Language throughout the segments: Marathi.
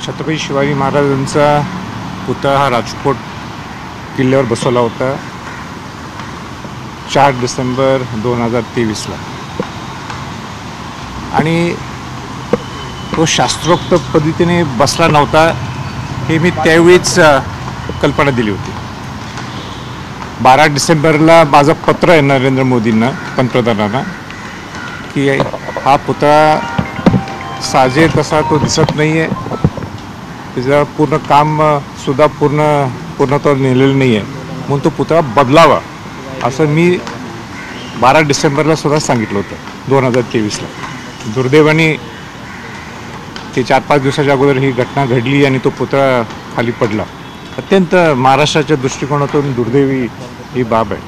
छत्रपती शिवाजी महाराजांचा पुतळा हा राजकोट किल्ल्यावर बसवला होता 4 डिसेंबर 2023ला आणि तो शास्त्रोक्त पद्धतीने बसला नव्हता हे मी त्यावेळीच कल्पना दिली होती। 12 डिसेंबरला माझं पत्र आहे नरेंद्र मोदींना, पंतप्रधानांना, की हा पुतळा साजे तसा तो दिसत नाही आहे, त्याचं पूर्ण काम सुद्धा पूर्णत्वावर नेलेलं नाही आहे, म्हणून तो पुतळा बदलावा असं मी 12 डिसेंबरला सुद्धा सांगितलं होतं 2023ला। दुर्दैवाने ते 4-5 दिवसाच्या अगोदर ही घटना घडली आणि तो पुतळा खाली पडला। अत्यंत महाराष्ट्राच्या दृष्टिकोनातून दुर्दैवी ही बाब आहे।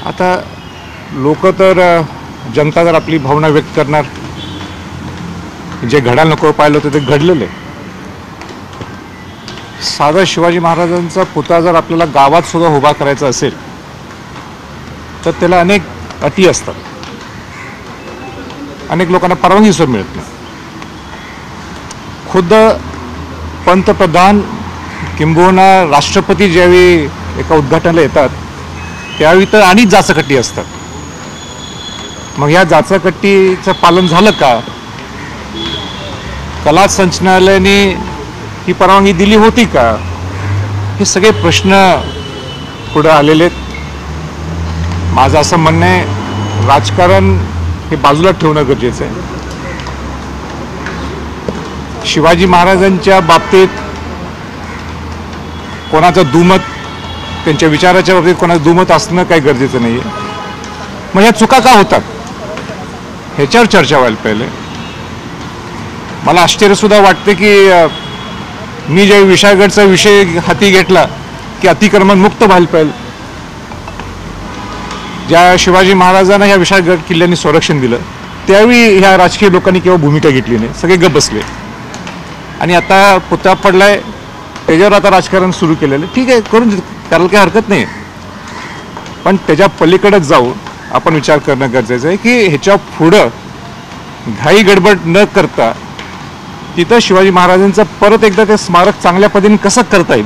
आता लोक तर जनता जर आपली भावना व्यक्त करणार, जे घडायला नको पाहिलं होतं ते घडलेलं आहे। साधा शिवाजी महाराजांचा पुतळा जर आपल्याला गावात सुद्धा उभा करायचा असेल तर त्याला अनेक अटी असतात, अनेक लोकांना परवानगी सुद्धा मिळत नाही। खुद्द पंतप्रधान किंबहुना राष्ट्रपती ज्यावेळी एका उद्घाटनाला येतात त्यावेळी तर अनेक जाचकट्टी असतात। मग या जाचकट्टीचं पालन झालं का? कला संचालनालयाने ही परवानगी दिली होती का? हे सगळे प्रश्न पुढे आलेले आहेत। माझं असं म्हणणं आहे, राजकारण हे बाजूला ठेवणं गरजेचं आहे। शिवाजी महाराजांच्या बाबतीत कोणाचं दुमत, त्यांच्या विचाराच्या बाबतीत कोणाचं दुमत असणं काही गरजेचं नाही आहे। मग ह्या चुका का होतात ह्याच्यावर चर्चा व्हायला पाहिजे। मला आश्चर्यसुद्धा वाटते की मी ज्या विशाळगडचा विषय हाती घेतला की अतिक्रमण मुक्त व्हायला पाहिजे, ज्या शिवाजी महाराजांना ह्या विशाळगड किल्ल्याने संरक्षण दिलं त्यावेळी ह्या राजकीय लोकांनी केव्हा भूमिका घेतली नाही, सगळे गप्प बसले। आणि आता पुतळा पडलाय त्याच्यावर आता राजकारण सुरू केलेलं, ठीक आहे, करून करायला काही हरकत नाही, पण त्याच्या पलीकडे जाऊन आपण विचार करणं गरजेचं आहे की ह्याच्या पुढं घाई गडबड न करता तिथं शिवाजी महाराजांचं परत एकदा ते स्मारक चांगल्या पद्धतीने कसं करता येईल।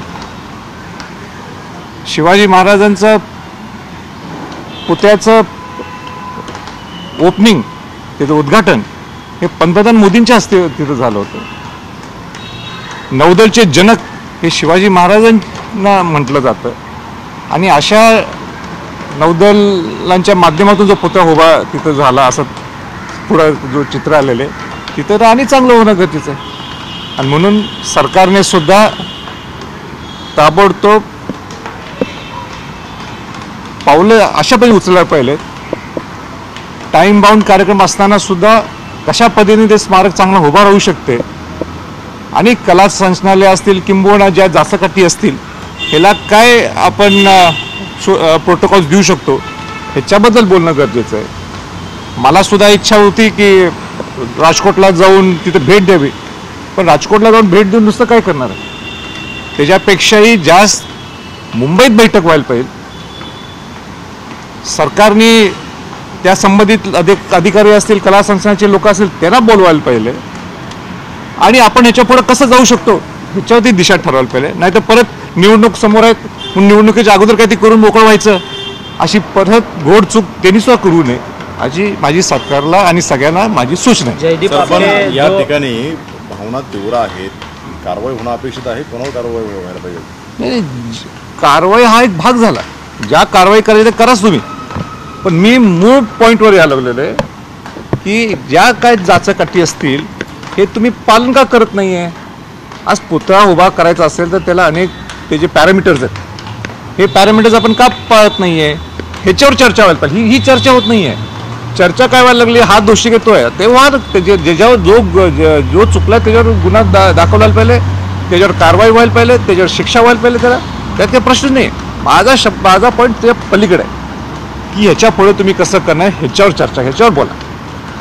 शिवाजी महाराजांचं पुतळ्याचं ओपनिंग, त्याचं उद्घाटन हे पंतप्रधान मोदींच्या हस्ते तिथं झालं होतं। नौदलचे जनक हे शिवाजी महाराजांना म्हटलं जातं आणि अशा नौदलांच्या माध्यमातून जो पुतळा उभा तिथं झाला असं पुढं जो चित्र आलेलं आहे तिथं तर आणि चांगलं होणं गरजेचं आहे। आणि म्हणून सरकारने सुद्धा ताबडतोब पावलं अशा पद्धतीने उचलायला पाहिजे, टाइम बाउंड कार्यक्रम असताना सुद्धा कशा पद्धतीने ते स्मारक चांगलं उभा राहू शकते आणि कला संचालनालय असतील किंबहुना ज्या जाचकट्टी असतील ह्याला काय आपण प्रोटोकॉल्स देऊ शकतो ह्याच्याबद्दल बोलणं गरजेचं आहे। मला सुद्धा इच्छा होती की राजकोटला जाऊन तिथे भेट द्यावी, पण राजकोटला जाऊन भेट देऊन नुसतं काय करणार आहे? त्याच्यापेक्षाही जास्त मुंबईत बैठक व्हायला पाहिजे। सरकारने त्या संबंधित अधिकारी असतील, कला संस्थांचे लोक असतील त्यांना बोलवायला पाहिजे आणि आपण ह्याच्या पुढे कसं जाऊ शकतो ह्याच्यावरती दिशा ठरवायला पाहिजे। नाही तर परत निवडणूक समोर आहेत, निवडणुकीच्या अगोदर काही ते करून मोकळं व्हायचं, अशी परत घोड चूक त्यांनी सुद्धा करू नये अशी माझी सरकारला आणि सगळ्यांना माझी सूचना आहे। या ठिकाणी भावना तीव्र आहेत, कारवाई होणं अपेक्षित आहे, कोणावर कारवाई व्हायला पाहिजे? नाही, कारवाई हा एक भाग झाला, ज्या कारवाई करायची ते कराच तुम्ही, पण मी मूळ पॉईंटवर यायला लागलेलो आहे की ज्या काय जाचकट्टी असतील हे तुम्ही पालन का करत नाही आहे? आज पुतळा उभा करायचा असेल तर त्याला अनेक त्याचे पॅरामीटर्स आहेत, हे पॅरामीटर्स आपण का पाळत नाही आहे ह्याच्यावर चर्चा व्हायला पाहिजे। ही चर्चा होत नाही आहे। चर्चा काय व्हायला लागली, हा दोषी घेतोय तेव्हा ज्याच्यावर जो चुकला त्याच्यावर गुन्हा दाखवला पाहिजे, त्याच्यावर कारवाई व्हायला पाहिजे, त्याच्यावर शिक्षा व्हायला पाहिजे, त्यात काही प्रश्न नाही। माझा पॉईंट त्याच्या पलीकडे आहे की ह्याच्या पुढे तुम्ही कसं करणार ह्याच्यावर चर्चा, ह्याच्यावर बोला।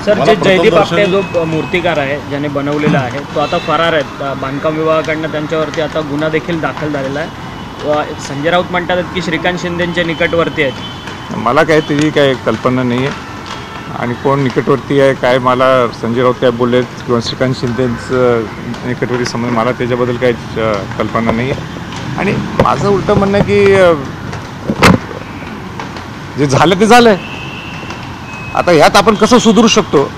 सर, जे जयदीप आपटे जो मूर्तिकार आहे ज्याने बनवलेला आहे तो आता फरार आहे, बांधकाम विभागाकडनं त्यांच्यावरती आता गुन्हा देखील दाखल झालेला आहे। संजय राऊत म्हणतात की श्रीकांत शिंदेच्या निकटवर्ती आहेत। मला काय त्याची काही कल्पना नाही आहे आणि कोण निकटवर्ती आहे काय, मला संजय राऊत काय बोलले किंवा श्रीकांत शिंदेचं निकटवर्ती संबंध, मला त्याच्याबद्दल काही कल्पना नाही आहे. आणि माझं उलटं म्हणणं आहे की जे झालं ते झालं आहे. आता ह्यात आपण कसं सुधारू शकतो,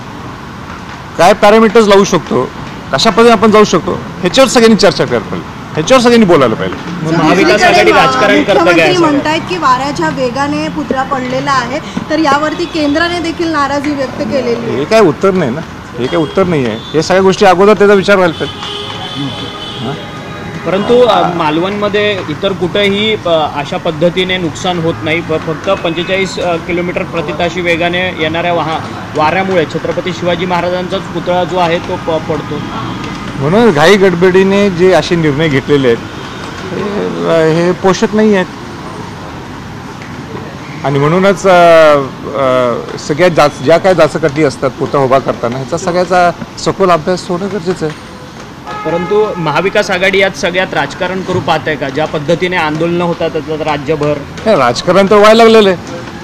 काय पॅरामीटर्स लावू शकतो, कशा पद्धतीने आपण जाऊ शकतो, ह्याच्यावर सगळ्यांनी चर्चा करायला पाहिजे, ह्याच्यावर सगळ्यांनी बोलायला पाहिजे. महाविकास आघाडी राजकारण करतं काय मुख्यमंत्री म्हणतायत की वाऱ्याच्या वेगाने पुतळा पडलेला आहे, तर यावरती केंद्राने देखील नाराजी व्यक्त केलेली आहे. हे काय उत्तर नाही ना, हे काय उत्तर नाही आहे. हे सगळ्या गोष्टी अगोदर त्याचा विचार व्हायला पाहिजे. परंतु मालवणमध्ये इतर कुठेही अशा पद्धतीने नुकसान होत नाही. फक्त 45 किलोमीटर प्रतिताशी वेगाने येणाऱ्या वाऱ्यामुळे छत्रपती शिवाजी महाराजांचाच पुतळा जो आहे तो पडतो. म्हणून घाई गडबडीने जे असे निर्णय घेतलेले आहेत हे पोषक नाही आहेत. आणि म्हणूनच सगळ्यात ज्या काय जाचकाठी असतात पुतळा उभा करताना ह्याचा सगळ्याचा सखोल अभ्यास होणं गरजेचं आहे. परंतु महाविकास आघाडी यात सगळ्यात राजकारण करू पाहते का? ज्या पद्धतीने आंदोलनं होतात राज्यभर, हे राजकारण तर व्हायला लागलेलं आहे,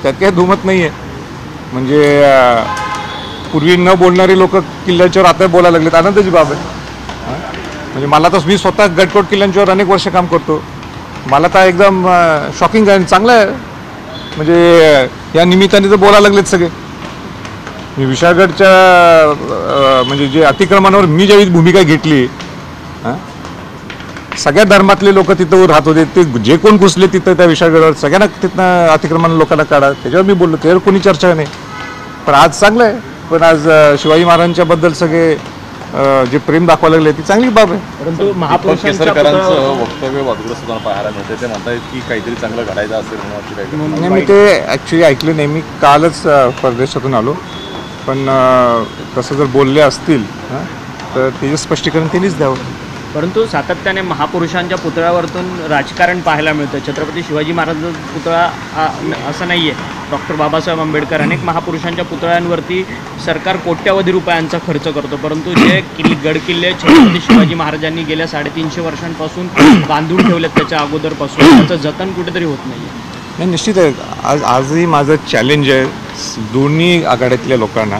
त्यात काही दुमत नाही आहे. म्हणजे पूर्वी न बोलणारी लोक किल्ल्याच्यावर आता बोलायला लागलेत, आनंदाची बाब आहे. म्हणजे मला तर, मी स्वतः गडकोट किल्ल्यांच्यावर अनेक वर्ष काम करतो, मला तर एकदम शॉकिंग आहे, चांगलं आहे. म्हणजे या निमित्ताने तर बोलायला लागलेत सगळे. मी विशाळगडच्या म्हणजे जे अतिक्रमणावर मी ज्यावेळी भूमिका घेतली, सगळ्या धर्मातले लोक तिथं राहत होते, ते जे कोण घुसले तिथं त्या विशाळगडावर सगळ्यांना तिथनं अतिक्रमण लोकांना काढा, त्याच्यावर मी बोललो, त्यावर कोणी चर्चा नाही. पण आज चांगलं आहे. पण आज शिवाजी महाराजांच्या बद्दल सगळे जे प्रेम दाखवायला लागले ती चांगली बाब आहे. परंतु केसरकरांचं वक्तव्य वादग्रस्त होताना पाहायला मिळते. ते म्हणतात की काहीतरी चांगलं घडायचं असेल म्हणून. नाही, मी ते ॲक्च्युली ऐकलं नाही. मी कालच परदेशातून आलो. पण तसं जर बोलले असतील तर त्याचं स्पष्टीकरण त्यांनीच द्यावं. परंतु सातत्याने महापुरुषांच्या पुतळ्यावरतून राजकारण पाहायला मिळतं. छत्रपती शिवाजी महाराजांचा पुतळा असं नाही आहे, डॉक्टर बाबासाहेब आंबेडकर, अनेक महापुरुषांच्या पुतळ्यांवरती सरकार कोट्यवधी रुपयांचा खर्च करतो. परंतु जे गडकिल्ले छत्रपती शिवाजी महाराजांनी गेल्या 350 वर्षांपासून बांधून ठेवलेत त्याच्या अगोदरपासून, त्याचं जतन कुठेतरी होत नाही आहे. नाही, निश्चित आहे. आजही माझं चॅलेंज आहे दोन्ही आघाड्यातल्या लोकांना,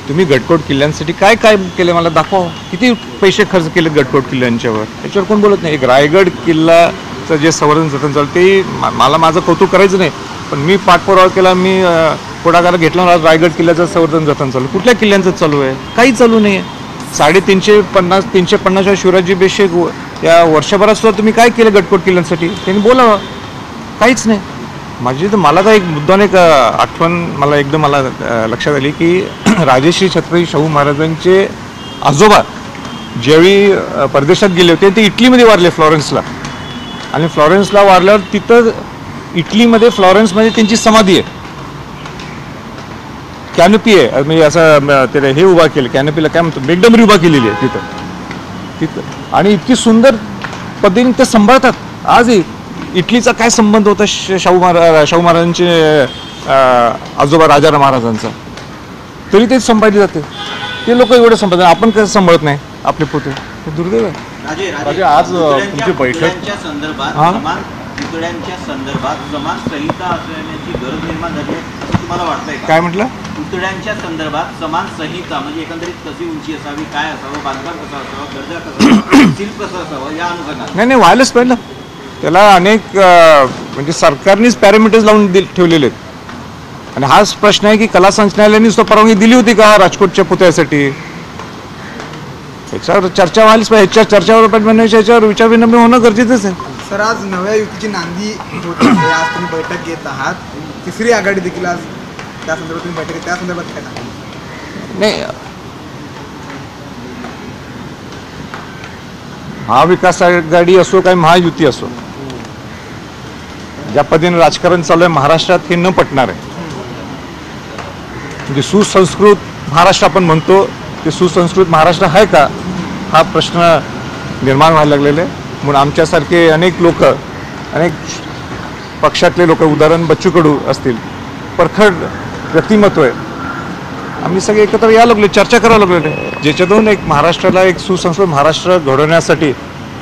तुम्ही गडकोट किल्ल्यांसाठी काय काय केलं मला दाखवा. किती पैसे खर्च केले गडकोट किल्ल्यांच्यावर, याच्यावर कोण बोलत नाही. एक रायगड किल्ल्याचं जे संवर्धन जतन चालू ते मला माझं कौतुक करायचं नाही, पण मी पाठपुरावा केला, मी पुढाकार घेतला. रायगड किल्ल्याचं संवर्धन जतन चालू, कुठल्या किल्ल्यांचं चालू आहे? काही चालू नाही आहे. 350 शिवराज्याभिषेक या वर्षभरात सुद्धा तुम्ही काय केलं गडकोट किल्ल्यांसाठी? त्यांनी बोलावं, काहीच नाही. मला तर एक मुद्दाने एक आठवण मला एकदम मला लक्षात आली की राजश्री छत्रपती शाहू महाराजांचे आजोबा ज्यावेळी परदेशात गेले होते ते इटलीमध्ये वारले, फ्लॉरेन्सला. आणि फ्लॉरेन्सला वारल्यावर तिथं इटलीमध्ये फ्लॉरेन्समध्ये त्यांची समाधी आहे, कॅनोपी आहे. म्हणजे असं ते हे उभा केलं, कॅनोपीला काय म्हणतो, मेघडंबरी उभा केलेली आहे तिथं. आणि इतकी सुंदर पद्धतीने ते सांभाळतात आजही. इटलीचा काय संबंध होता शाहू महाराजांचे आजोबा राजाराम महाराजांचा, तरी ते सांभाळले जाते. ते लोक एवढे सांभाळतात, आपण कसं सांभाळत नाही आपले पोते, हे दुर्दैव आहे. आज तुमची बैठक पुतळ्यांच्या संदर्भात समान संहिता असण्याची गरज निर्माण झाली आहे असं तुम्हाला वाटतंय? काय म्हटलं? पुतळ्यांच्या संदर्भात समान संहिता म्हणजे एकंदरीत कशी उंची असावी, काय असावं, बांधकाम कसं असावं, दर्जा कसा असावा, शिल्प कसं असावं, या अनुषंगाने. नाही, व्हायलाच पाहिजे. त्याला अनेक म्हणजे सरकारनेच पॅरामीटर्स लावून ठेवलेले आहेत. आणि हाच प्रश्न आहे की कला संचालनालयाने सुद्धा परवानगी दिली होती का राजकोटच्या पुतळ्यासाठी? याच्यावर चर्चा व्हायलाच पाहिजे. ह्याच्या चर्चावर याच्यावर विचार विनिमय होणं गरजेचंच आहे. सर, आज नव्या युतीची नांदी होती, आज तुम्ही बैठक घेत आहात. तिसरी आघाडी देखील आज त्या संदर्भात तुम्ही बैठक, त्या संदर्भात काय सांगा? नाही, महाविकास आघाडी असो काय महायुती असो, ज्या पद्धतीने राजकारण चालू आहे महाराष्ट्रात हे न पटणार आहे. म्हणजे सुसंस्कृत महाराष्ट्र आपण म्हणतो, ते सुसंस्कृत महाराष्ट्र आहे का हा प्रश्न निर्माण व्हायला लागलेला आहे. म्हणून आमच्यासारखे अनेक लोक, अनेक पक्षातले लोक, उदाहरण बच्चू कडू असतील, परखड व्यक्तिमत्व आहे, आम्ही सगळे एकत्र यायला लागलो, चर्चा करायला लागलेलो आहे, ज्याच्यातून एक महाराष्ट्राला एक सुसंस्कृत महाराष्ट्र घडवण्यासाठी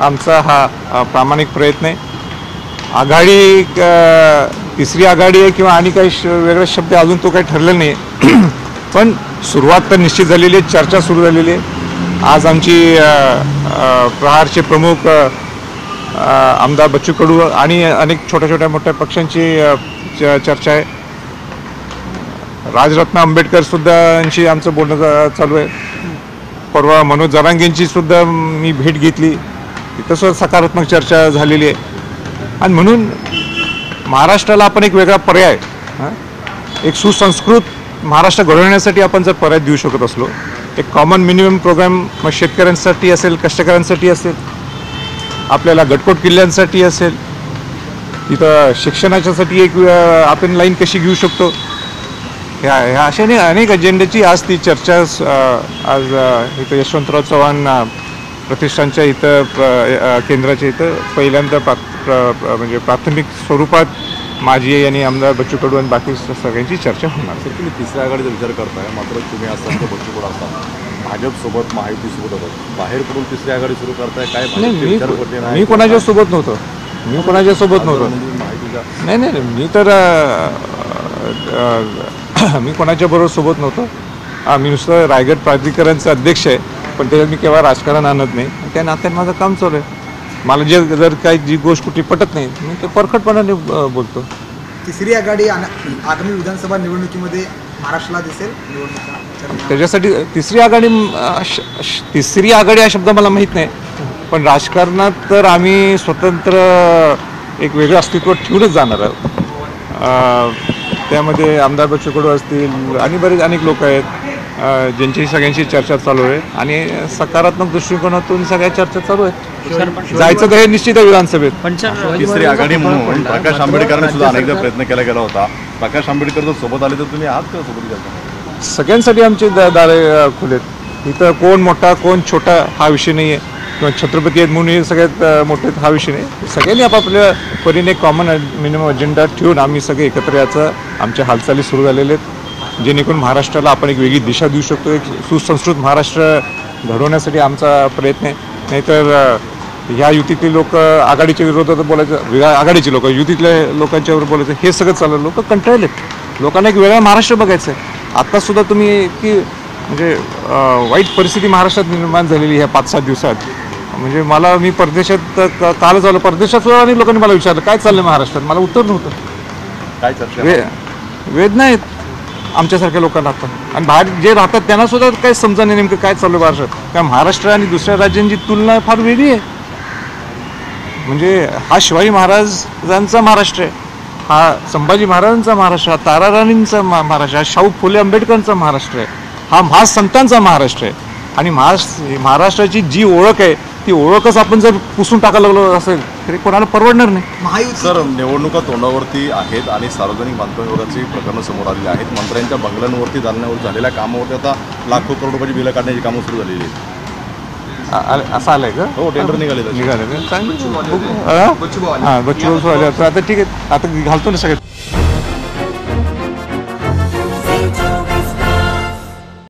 आमचा हा प्रामाणिक प्रयत्न आहे. आघाडी तिसरी आघाडी आहे किंवा आणि काही वेगळे शब्द अजून तो काही ठरलेला नाही. पण सुरुवात तर निश्चित झालेली आहे, चर्चा सुरू झालेली आहे. आज आमची प्रहारचे प्रमुख आमदार बच्चू कडू आणि अनेक छोट्या मोठ्या पक्षांची चर्चा आहे. राजरत्न आंबेडकर सुद्धा यांची आमचं बोलणं चालू आहे. परवा मनोज जरांगेंची सुद्धा मी भेट घेतली, तिथं सुद्धा सकारात्मक चर्चा झालेली आहे. आणि म्हणून महाराष्ट्राला आपण एक वेगळा पर्याय, एक सुसंस्कृत महाराष्ट्र घडवण्यासाठी आपण जर पर्याय देऊ शकत असलो, एक कॉमन मिनिमम प्रोग्राम मग शेतकऱ्यांसाठी असेल, कष्टकऱ्यांसाठी असेल, आपल्याला गटकोट किल्ल्यांसाठी असेल, तिथं शिक्षणाच्यासाठी एक आपण लाईन कशी घेऊ शकतो, ह्या अशाने अनेक अजेंड्याची आज ती चर्चा आज इथं यशवंतराव चव्हाण प्रतिष्ठानच्या इथं केंद्राच्या इथं पहिल्यांदा म्हणजे प्राथमिक स्वरूपात माझी आणि आमदार बच्चू कडू आणि बाकी सगळ्यांची चर्चा होणार. सर, तुम्ही तिसऱ्या आघाडीचा विचार करताय, मात्र तुम्ही असताना तर बच्चू कडू असताना भाजपसोबत महायुतीसोबत होतात, बाहेर पडून तिसरी आघाडी सुरू करताय, काय मी कोणाच्या सोबत नव्हतो, नाही, मी तर मी कोणाच्या बरोबर सोबत नव्हतो. मी नुसतं रायगड प्राधिकरणचा अध्यक्ष आहे, पण त्याच्यात मी केव्हा राजकारण आणत नाही. त्या नात्याने माझं काम चालू आहे. मला जर काही जी गोष्ट कुठे पटत नाही मी ते परखडपणाने बोलतो. तिसरी आघाडी आगामी विधानसभा निवडणुकीमध्ये महाराष्ट्राला दिसेल निवडणुका, त्याच्यासाठी तिसरी आघाडी हा शब्द मला माहीत नाही, पण राजकारणात तर आम्ही स्वतंत्र एक वेगळं अस्तित्व ठेवूनच जाणार आहोत. त्यामध्ये आमदार बच्चू कडू असतील आणि बरेच अनेक लोक आहेत ज्यांची सगळ्यांची चर्चा चालू आहे आणि सकारात्मक दृष्टिकोनातून सगळ्या चर्चा चालू आहेत. जायचं तर हे निश्चित आहे विधानसभेत. पण सर, तिसरी आघाडी म्हणून प्रकाश आंबेडकरांनी सुद्धा अनेकदा प्रयत्न केला गेला होता. प्रकाश आंबेडकर जर सोबत आले तर तुम्ही आहात का सोबत गेला? सगळ्यांसाठी आमचे दारे खुलेत. इथं कोण मोठा कोण छोटा हा विषय नाही आहे, किंवा छत्रपती आहेत म्हणून हे सगळ्यात मोठे हा विषय नाही. सगळ्यांनी आपापल्या परीने कॉमन मिनिमम अजेंडा ठेवून आम्ही सगळे एकत्र याचं आमच्या हालचाली सुरू झालेल्या आहेत, जेणेकरून महाराष्ट्राला आपण एक वेगळी दिशा देऊ शकतो. एक सुसंस्कृत महाराष्ट्र घडवण्यासाठी आमचा प्रयत्न आहे. नाहीतर ह्या युतीतले लोक आघाडीच्या विरोधात बोलायचं, आघाडीचे लोक युतीतल्या लोकांच्यावर बोलायचं, हे सगळं चाललं. लोक कंटाळलेत. लोकांना एक वेगळा महाराष्ट्र बघायचं आहे. आत्तासुद्धा तुम्ही की म्हणजे वाईट परिस्थिती महाराष्ट्रात निर्माण झालेली ह्या 5-7 दिवसात. म्हणजे मी परदेशात कालच आलो, परदेशात सुद्धा अनेक लोकांनी मला विचारलं काय चाललं महाराष्ट्रात. मला उत्तर नव्हतं. काय चर्चा? वेदना आहेत आमच्यासारख्या लोकांना आता, आणि बाहेर जे राहतात त्यांना सुद्धा काही समजा नाही नेमकं काय चालू महाराष्ट्रात. कारण महाराष्ट्र आणि दुसऱ्या राज्यांची तुलना फार वेगळी आहे. म्हणजे हा शिवाजी महाराजांचा महाराष्ट्र आहे, हा संभाजी महाराजांचा महाराष्ट्र, हा ताराराणींचा महाराष्ट्र, हा शाहू फुले आंबेडकरांचा महाराष्ट्र आहे, हा महासंतांचा महाराष्ट्र आहे. आणि महाराष्ट्राची जी ओळख आहे ती ओळखच आपण जर पुसून टाकायला लागलो असेल तरी कोणाला परवडणार नाही. महायुती सर, निवडणुका तोंडावरती आहेत आणि सार्वजनिक बांधकाम विभागाची प्रकरणं समोर आलेली आहेत. मंत्र्यांच्या बंगल्यांवरती झालेल्या कामावरती आता लाखो करोड रुपयाची बिलं काढण्याची कामं सुरू झालेली आहेत. असं आलंय का? हो, टेंडर निघाले. चांगलं. हां, बच्चू आले आता ठीक आहे, आता घालतो ना सगळ्यात.